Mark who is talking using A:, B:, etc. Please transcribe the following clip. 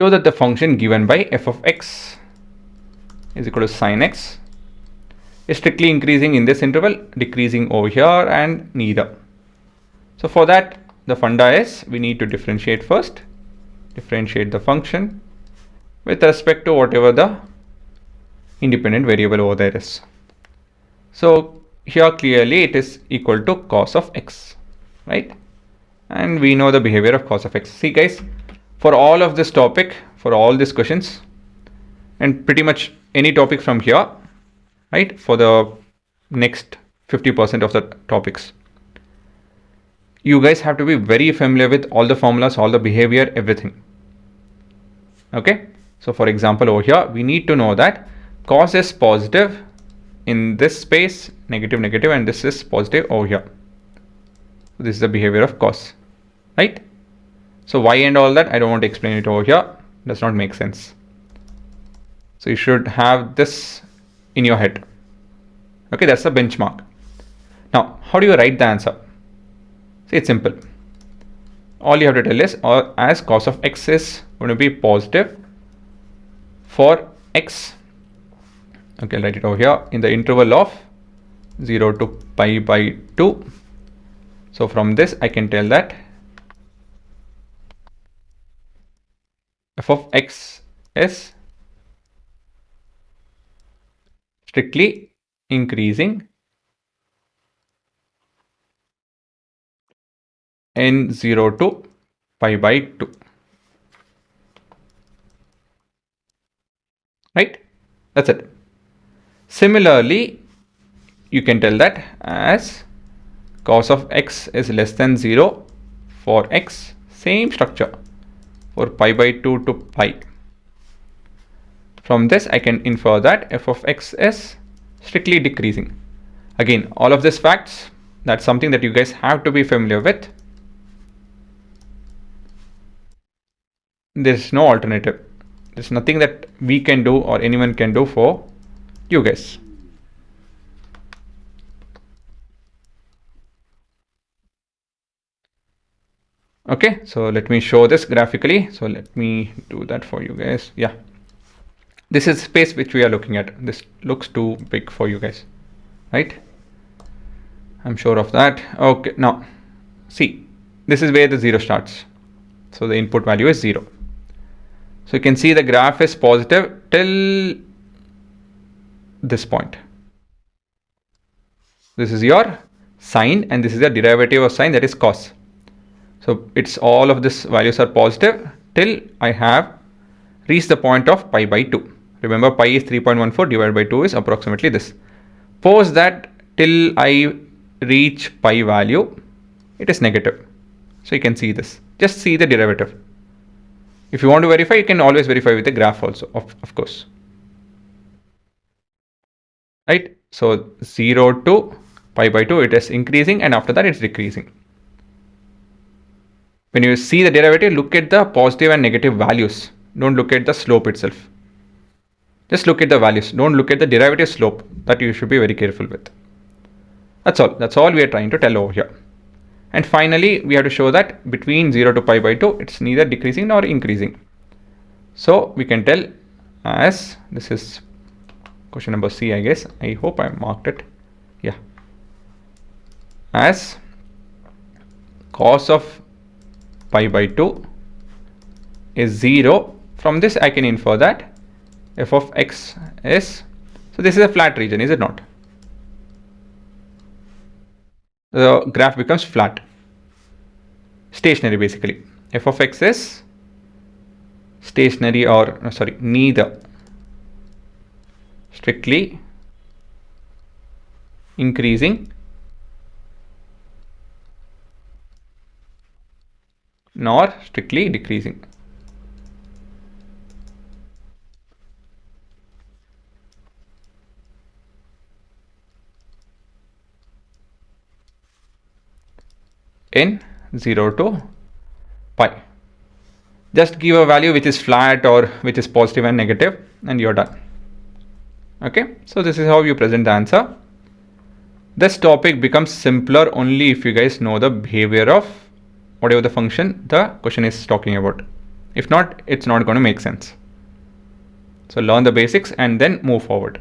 A: Show that the function given by f of x is equal to sine x is strictly increasing in this interval, decreasing over here, and neither. So for that, the funda is we need to differentiate first. Differentiate the function with respect to whatever the independent variable over there is. So here clearly it is equal to cos of x, right? And we know the behavior of cos of x. See guys, for all of this topic, for all these questions, and pretty much any topic from here, right, for the next 50% of the topics, you guys have to be very familiar with all the formulas, all the behavior, everything. Okay, so for example over here we need to know that cos is positive in this space, negative negative, and this is positive over here. This is the behavior of cos, right? So why and all that I don't want to explain it over here, does not make sense. So you should have this in your head. Okay, that's the benchmark. Now how do you write the answer? See, it's simple. All you have to tell is, or as cos of x is going to be positive for x, okay, I'll write it over here, in the interval of 0 to pi by 2. So from this I can tell that f of x is strictly increasing in 0 to pi by 2, right? That's it. Similarly, you can tell that as cos of x is less than 0 for x, same structure, for pi by 2 to pi. From this I can infer that f of x is strictly decreasing. Again, all of these facts, that's something that you guys have to be familiar with. There's no alternative. There's nothing that we can do or anyone can do for you guys. Okay, so let me show this graphically. So let me do that for you guys. Yeah, this is space which we are looking at. This looks too big for you guys, right? I'm sure of that. Okay, now see, this is where the 0 starts. So the input value is 0. So you can see the graph is positive till this point. This is your sine and this is the derivative of sine, that is cos. So it's all of these values are positive till I have reached the point of pi by 2. Remember, pi is 3.14 divided by 2 is approximately this. Post that till I reach pi value, it is negative. So you can see this. Just see the derivative. If you want to verify, you can always verify with the graph also, of course. Right? So 0 to pi by 2, it is increasing, and after that it's decreasing. When you see the derivative, look at the positive and negative values. Don't look at the slope itself. Just look at the values. Don't look at the derivative slope. That you should be very careful with. That's all. That's all we are trying to tell over here. And finally, we have to show that between 0 to pi by 2, it's neither decreasing nor increasing. So we can tell as, this is question number C, I guess. I hope I marked it. Yeah. As cos of pi by 2 is 0. From this I can infer that f of x is, so this is a flat region, is it not? The graph becomes flat, stationary basically. F of x is stationary, or sorry, neither strictly increasing nor strictly decreasing. In 0 to pi. Just give a value which is flat or which is positive and negative, and you're done. Okay, so this is how you present the answer. This topic becomes simpler only if you guys know the behavior of whatever the function the question is talking about. If not, it's not going to make sense. So learn the basics and then move forward.